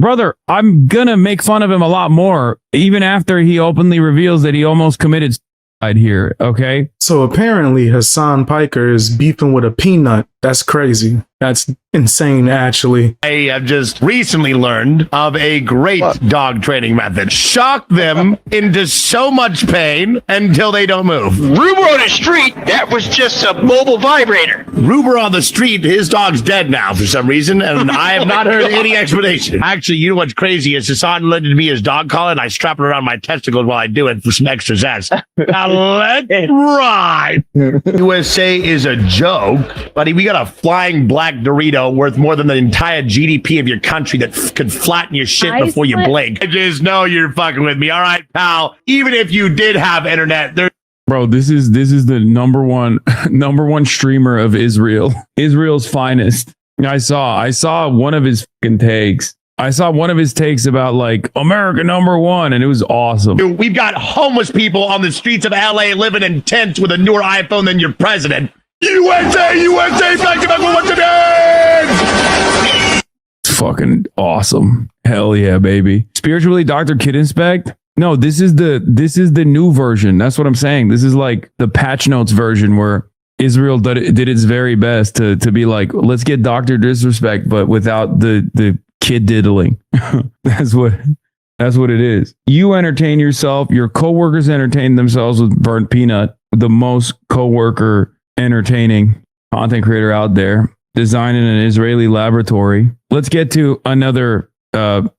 brother, I'm gonna make fun of him a lot more, even after he openly reveals that he almost committed suicide here, okay? So apparently Hasan Piker is beefing with a peanut. That's crazy. That's insane, actually. I have just recently learned of a great dog training method. Shock them into so much pain until they don't move. Ruber on the street, that was just a mobile vibrator. Ruber on the street, his dog's dead now for some reason, and I have not heard any explanation. Actually, you know what's crazy is Hasan lended me his dog collar, and I strap it around my testicles while I do it for some extra zest. Now let's ride. USA is a joke, buddy. We got a flying black Dorito worth more than the entire GDP of your country that could flatten your shit before you blink. I just know you're fucking with me. All right, pal. Even if you did have internet, there. Bro, this is the number one streamer of Israel's finest. I saw one of his fucking takes. I saw one of his takes about like America #1, and it was awesome. Dude, we've got homeless people on the streets of LA living in tents with a newer iPhone than your president. USA, USA, back to back with what's it It's fucking awesome. Hell yeah, baby. Spiritually, Dr. Kid Inspect. No, this is the new version. That's what I'm saying. This is like the patch notes version where Israel did its very best to be like, let's get Dr. Disrespect, but without the kid diddling. That's what it is. You entertain yourself. Your coworkers entertain themselves with burnt peanut. The most coworker entertaining content creator out there, designed in an Israeli laboratory. Let's get to another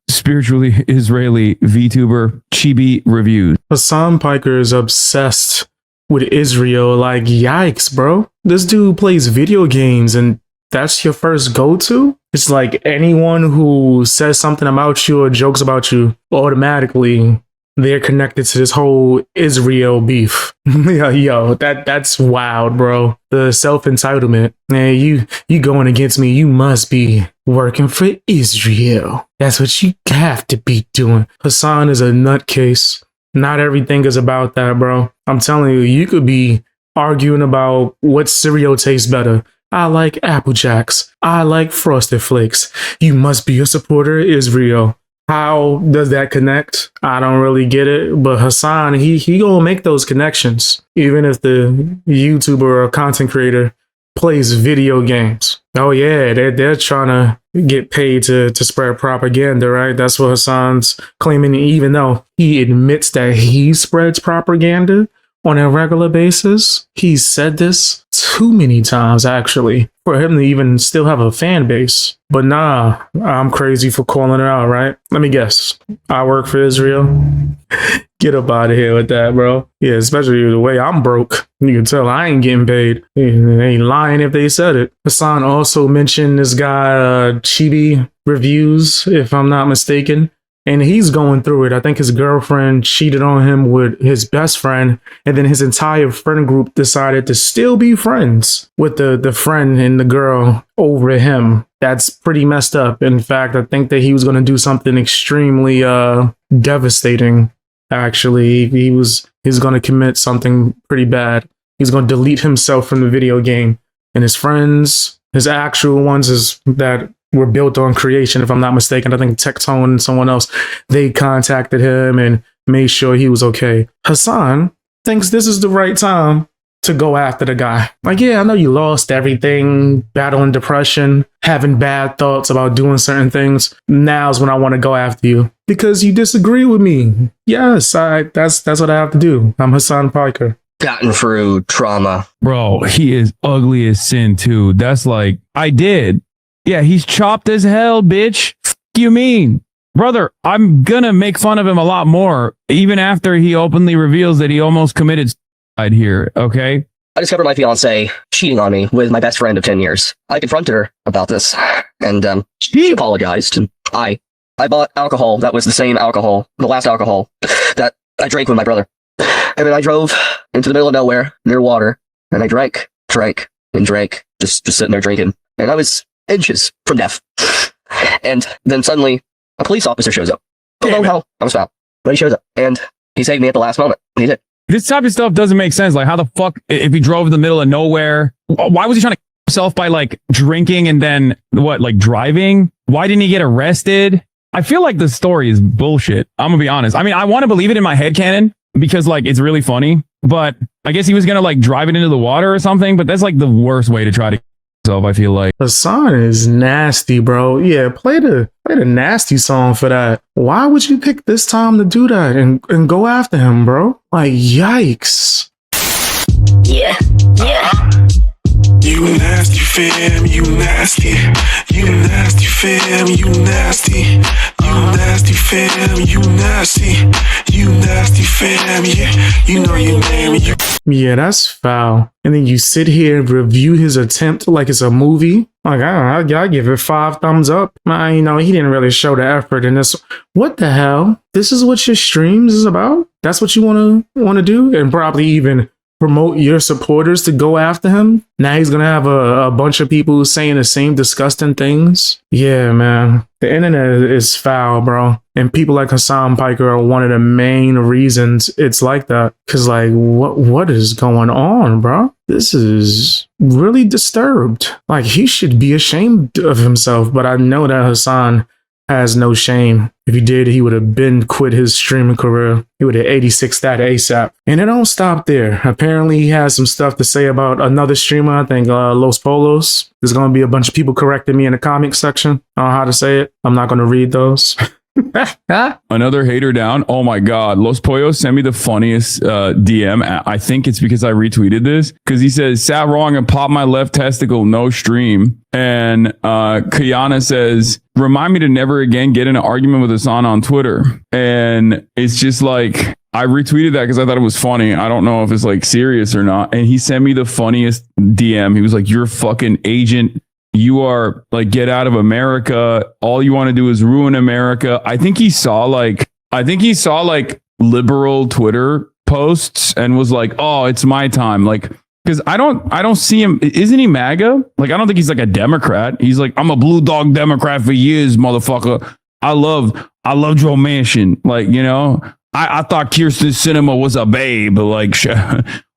spiritually Israeli VTuber, Chibi Reviews. Hasan Piker is obsessed with Israel. Like, yikes, bro. This dude plays video games and that's your first go-to? It's like anyone who says something about you or jokes about you, automatically they're connected to this whole Israel beef. Yo, that's wild, bro. The self-entitlement. Man, you going against me, you must be working for Israel. That's what you have to be doing. Hasan is a nutcase. Not everything is about that, bro. I'm telling you, you could be arguing about what cereal tastes better. I like Apple Jacks. I like Frosted Flakes. You must be a supporter of Israel. How does that connect? I don't really get it. But Hasan, he gonna make those connections. Even if the YouTuber or content creator plays video games. Oh yeah, they're trying to get paid to spread propaganda, right? That's what Hasan's claiming, even though he admits that he spreads propaganda on a regular basis. He's said this too many times, actually, for him to even still have a fan base. But nah, I'm crazy for calling it out, right? Let me guess. I work for Israel. Get up out of here with that, bro. Yeah, especially the way I'm broke. You can tell I ain't getting paid. They ain't lying if they said it. Hasan also mentioned this guy, Chibi Reviews, if I'm not mistaken. And he's going through it. I think his girlfriend cheated on him with his best friend. And then his entire friend group decided to still be friends with the friend and the girl over him. That's pretty messed up. In fact, I think that he was going to do something extremely devastating. Actually, he's going to commit something pretty bad. He's going to delete himself from the video game. And his friends, his actual ones, is that were built on creation, if I'm not mistaken. I think Tectone and someone else, they contacted him and made sure he was okay. Hasan thinks this is the right time to go after the guy. Like, yeah, I know you lost everything, battling depression, having bad thoughts about doing certain things. Now's when I want to go after you because you disagree with me. Yes, that's what I have to do. I'm Hasan Piker. Gotten through trauma. Bro, he is ugly as sin too. That's like, I did. Yeah, he's chopped as hell, bitch. F you mean? Brother, I'm gonna make fun of him a lot more, even after he openly reveals that he almost committed suicide here, okay? I discovered my fiance cheating on me with my best friend of 10 years. I confronted her about this, and she apologized. And I bought alcohol that was the same alcohol, the last alcohol, that I drank with my brother. And then I drove into the middle of nowhere, near water, and I drank, just sitting there drinking. And I was inches from death. And then suddenly a police officer shows up. Don't know how I was found, but he shows up and he saved me at the last moment. And he did. This type of stuff doesn't make sense. Like, how the fuck, if he drove in the middle of nowhere, why was he trying to kill himself by like drinking and then what, like driving? Why didn't he get arrested? I feel like the story is bullshit. I'm gonna be honest. I mean, I want to believe it in my head canon because like it's really funny, but I guess he was gonna like drive it into the water or something. But that's like the worst way to try to kill himself, I feel like. Hasan is nasty, bro. Yeah, play the nasty song for that. Why would you pick this time to do that and go after him, bro? Like, yikes. Yeah. You nasty fam, you nasty. You nasty fam, you nasty. You nasty fam, you nasty. You nasty fam, yeah. You know your name. Yeah, that's foul. And then you sit here and review his attempt like it's a movie. Like, I give it 5 thumbs up. You know, he didn't really show the effort in this. What the hell? This is what your streams is about? That's what you want to do? And probably even promote your supporters to go after him? Now he's gonna have a bunch of people saying the same disgusting things? Yeah, man. The internet is foul, bro. And people like Hasan Piker are one of the main reasons it's like that. Cause like, what is going on, bro? This is really disturbed. Like, he should be ashamed of himself, but I know that Hasan has no shame. If he did, he would have been quit his streaming career. He would have 86 that ASAP. And it don't stop there. Apparently, he has some stuff to say about another streamer. I think Los Polos. There's going to be a bunch of people correcting me in the comment section on how to say it. I'm not going to read those. Another hater down. Oh my God. Los Pollos sent me the funniest DM. I think it's because I retweeted this because he says, sat wrong and popped my left testicle, no stream. And Kayana says, remind me to never again get in an argument with Hasan on Twitter. And it's just like, I retweeted that because I thought it was funny. I don't know if it's like serious or not. And he sent me the funniest DM. He was like, you're a fucking agent. You are like, get out of America. All you want to do is ruin America. I think he saw like liberal Twitter posts and was like, oh, it's my time. Like, because I don't see him. Isn't he MAGA? Like, I don't think he's like a Democrat. He's like, I'm a blue dog Democrat for years, motherfucker. I love Joe Manchin. Like, you know, I thought Kirsten Sinema was a babe. Like,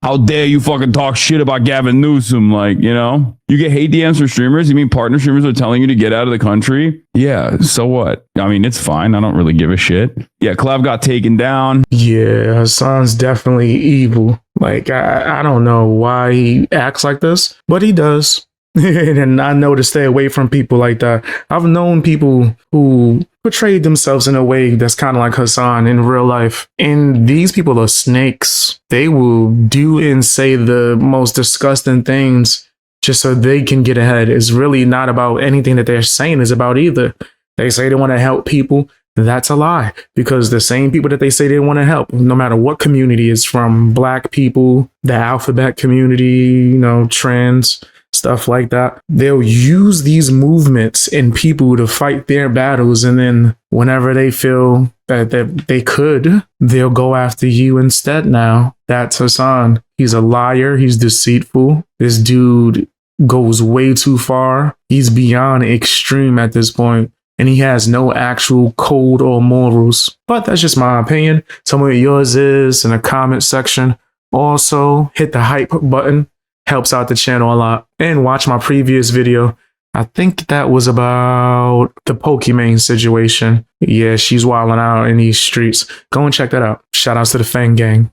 how dare you fucking talk shit about Gavin Newsom? Like, you know, you get hate DMs from streamers. You mean partner streamers are telling you to get out of the country? Yeah. So what? I mean, it's fine. I don't really give a shit. Yeah. Clav got taken down. Yeah. Hasan's definitely evil. Like, I don't know why he acts like this, but he does. And I know to stay away from people like that. I've known people who portrayed themselves in a way that's kind of like Hasan in real life. And these people are snakes. They will do and say the most disgusting things just so they can get ahead. It's really not about anything that they're saying is about either. They say they want to help people. That's a lie, because the same people that they say they want to help, no matter what community it's from, Black people, the alphabet community, you know, trans, stuff like that. They'll use these movements and people to fight their battles. And then whenever they feel that they could, they'll go after you instead now. That's Hasan. He's a liar. He's deceitful. This dude goes way too far. He's beyond extreme at this point. And he has no actual code or morals. But that's just my opinion. Tell me what yours is in the comment section. Also, hit the hype button. Helps out the channel a lot. And watch my previous video. I think that was about the Pokimane situation. Yeah, she's wilding out in these streets. Go and check that out. Shout outs to the Fang Gang.